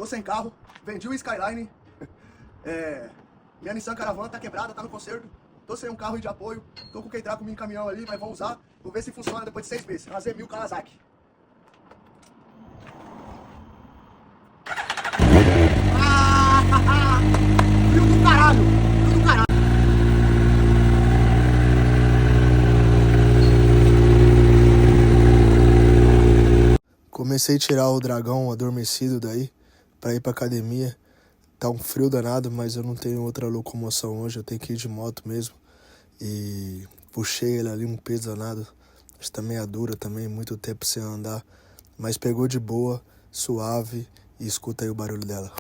tô sem carro, vendi o Skyline, minha Nissan Caravan tá quebrada, tá no conserto, tô sem um carro de apoio, tô com o Keitrar comigo em caminhão ali, mas vou usar, vou ver se funciona depois de 6 meses. Uma Z1000 Kawasaki. Frio do caralho! Frio do caralho! Comecei a tirar o dragão adormecido daí pra ir pra academia. Tá um frio danado, mas eu não tenho outra locomoção hoje, eu tenho que ir de moto mesmo. E puxei ele ali, um peso danado. Está meia dura também, muito tempo sem andar. Mas pegou de boa, suave, e escuta aí o barulho dela.